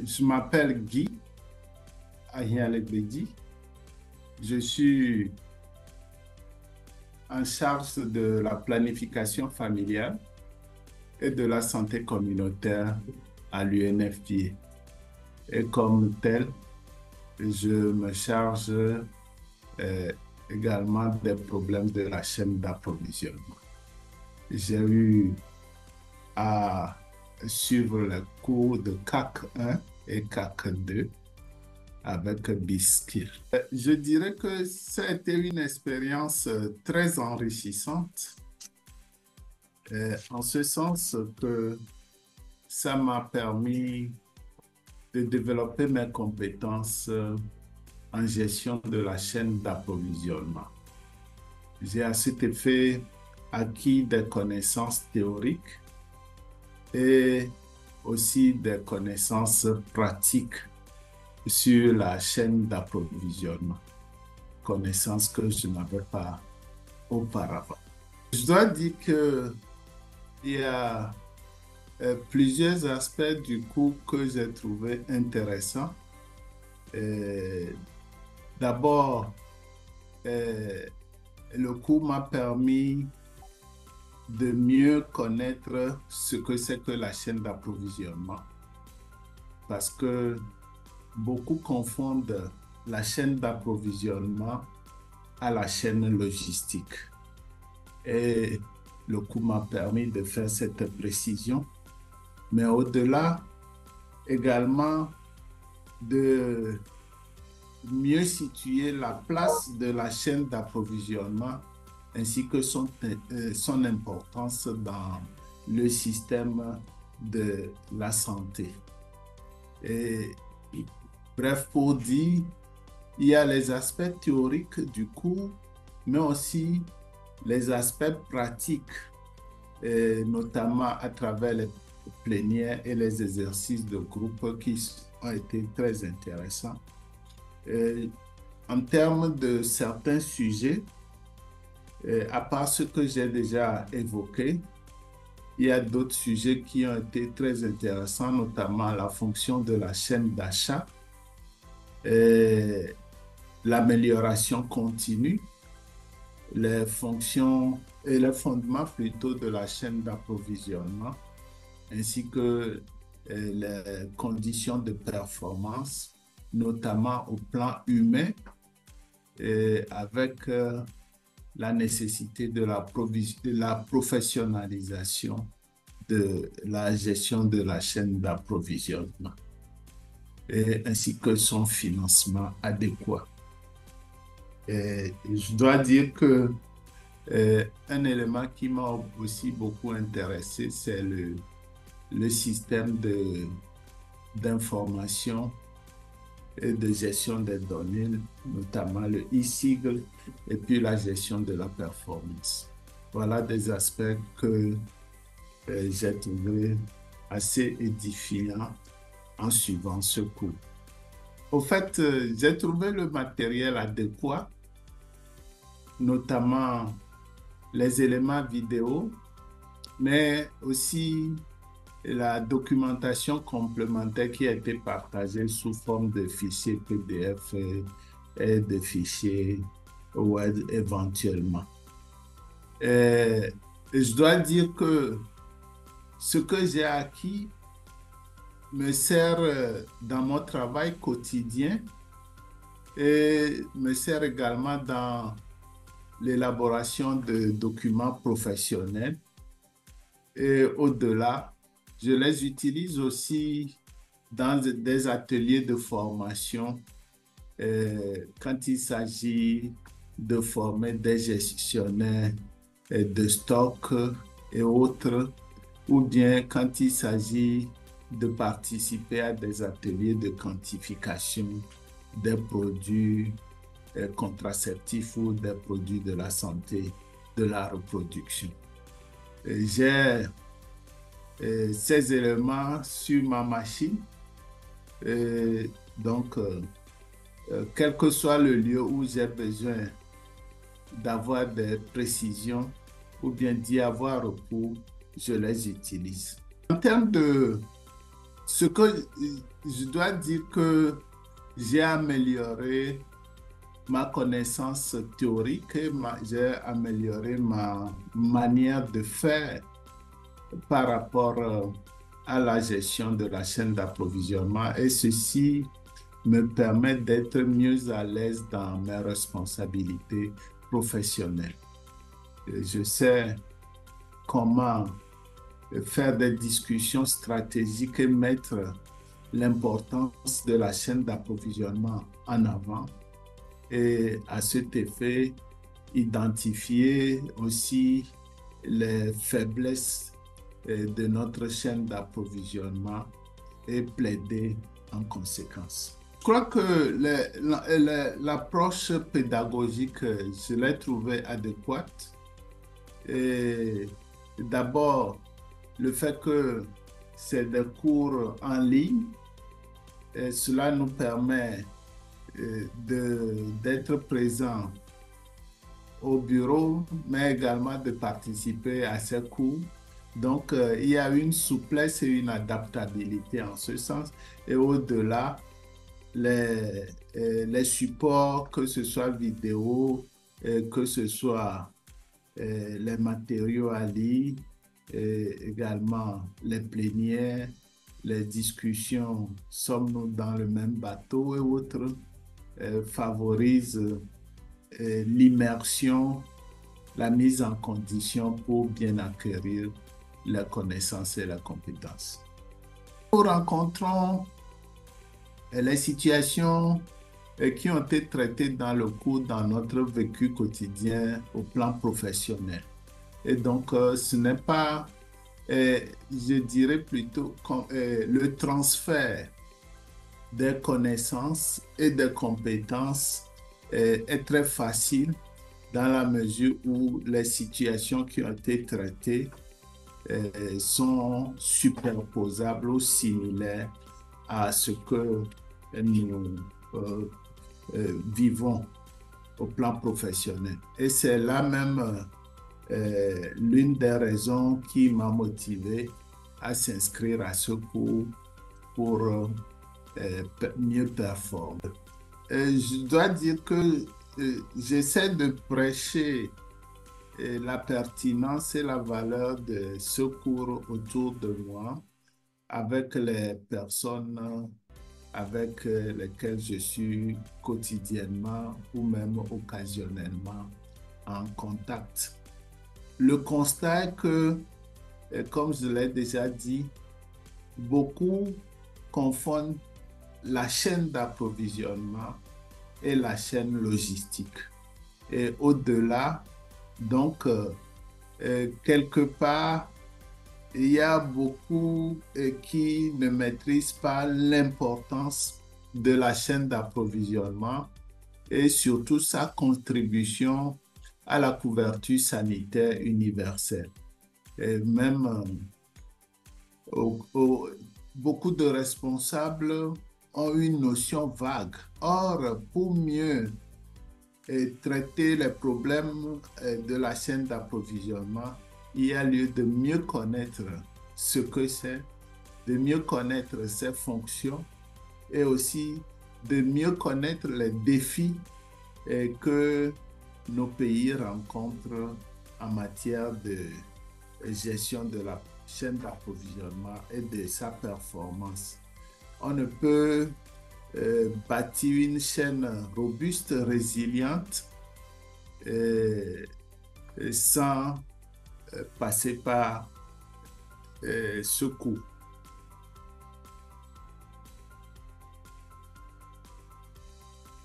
Je m'appelle Guy Ahialebedi. Je suis en charge de la planification familiale et de la santé communautaire à l'UNFPA. Et comme tel, je me charge également des problèmes de la chaîne d'approvisionnement. J'ai eu à suivre les cours de CAC 1 et CAC 2 avec BISKIL. Je dirais que ça a été une expérience très enrichissante, en ce sens que ça m'a permis de développer mes compétences en gestion de la chaîne d'approvisionnement. J'ai à cet effet acquis des connaissances théoriques et aussi des connaissances pratiques sur la chaîne d'approvisionnement, connaissances que je n'avais pas auparavant. Je dois dire qu'il y a plusieurs aspects du cours que j'ai trouvé intéressants. D'abord, le cours m'a permis de mieux connaître ce que c'est que la chaîne d'approvisionnement, parce que beaucoup confondent la chaîne d'approvisionnement à la chaîne logistique. Et le cours m'a permis de faire cette précision, mais au-delà, également de mieux situer la place de la chaîne d'approvisionnement ainsi que son importance dans le système de la santé. Et bref, pour dire, il y a les aspects théoriques du cours, mais aussi les aspects pratiques, notamment à travers les plénières et les exercices de groupe qui ont été très intéressants. En termes de certains sujets, à part ce que j'ai déjà évoqué, il y a d'autres sujets qui ont été très intéressants, notamment la fonction de la chaîne d'achat, l'amélioration continue, les fonctions et les fondements plutôt de la chaîne d'approvisionnement, ainsi que les conditions de performance, notamment au plan humain, avec la nécessité de la professionnalisation de la gestion de la chaîne d'approvisionnement, ainsi que son financement adéquat. Je dois dire que un élément qui m'a aussi beaucoup intéressé, c'est le système d'information et de gestion des données, notamment le e-sigle et puis la gestion de la performance. Voilà des aspects que j'ai trouvé assez édifiants en suivant ce cours. Au fait, j'ai trouvé le matériel adéquat, notamment les éléments vidéo, mais aussi la documentation complémentaire qui a été partagée sous forme de fichiers PDF et de fichiers Word éventuellement. Et je dois dire que ce que j'ai acquis me sert dans mon travail quotidien et me sert également dans l'élaboration de documents professionnels. Et au-delà, je les utilise aussi dans des ateliers de formation quand il s'agit de former des gestionnaires de stock et autres, ou bien quand il s'agit de participer à des ateliers de quantification des produits contraceptifs ou des produits de la santé, de la reproduction. J'ai ces éléments sur ma machine. Donc, quel que soit le lieu où j'ai besoin d'avoir des précisions ou bien d'y avoir recours, je les utilise. En termes de Ce que je dois dire que j'ai amélioré ma connaissance théorique et j'ai amélioré ma manière de faire par rapport à la gestion de la chaîne d'approvisionnement et ceci me permet d'être mieux à l'aise dans mes responsabilités professionnelles. Je sais comment faire des discussions stratégiques et mettre l'importance de la chaîne d'approvisionnement en avant et à cet effet, identifier aussi les faiblesses de notre chaîne d'approvisionnement et plaider en conséquence. Je crois que l'approche pédagogique, je l'ai trouvée adéquate. Et d'abord, le fait que c'est des cours en ligne, et cela nous permet d'être présent au bureau, mais également de participer à ces cours. Donc, il y a une souplesse et une adaptabilité en ce sens. Et au-delà, les, les supports, que ce soit vidéo, que ce soit les matériaux à lire, et également les plénières, les discussions, sommes-nous dans le même bateau et autres, favorisent l'immersion, la mise en condition pour bien acquérir les connaissances et les compétences. Nous rencontrons les situations qui ont été traitées dans le cours, dans notre vécu quotidien au plan professionnel. Et donc, ce n'est pas, je dirais plutôt, le transfert des connaissances et des compétences est très facile dans la mesure où les situations qui ont été traitées sont superposables ou similaires à ce que nous vivons au plan professionnel. Et c'est là même l'une des raisons qui m'a motivé à s'inscrire à ce cours pour mieux performer. Je dois dire que j'essaie de prêcher la pertinence et la valeur de ce cours autour de moi avec les personnes avec lesquelles je suis quotidiennement ou même occasionnellement en contact. Le constat est que, comme je l'ai déjà dit, beaucoup confondent la chaîne d'approvisionnement et la chaîne logistique. Et au-delà, donc, quelque part, il y a beaucoup qui ne maîtrisent pas l'importance de la chaîne d'approvisionnement et surtout sa contribution à la couverture sanitaire universelle. Et même beaucoup de responsables ont une notion vague. Or, pour mieux traiter les problèmes de la chaîne d'approvisionnement, il y a lieu de mieux connaître ce que c'est, de mieux connaître ses fonctions et aussi de mieux connaître les défis que nos pays rencontrent en matière de gestion de la chaîne d'approvisionnement et de sa performance. On ne peut bâtir une chaîne robuste, résiliente, sans passer par ce coût.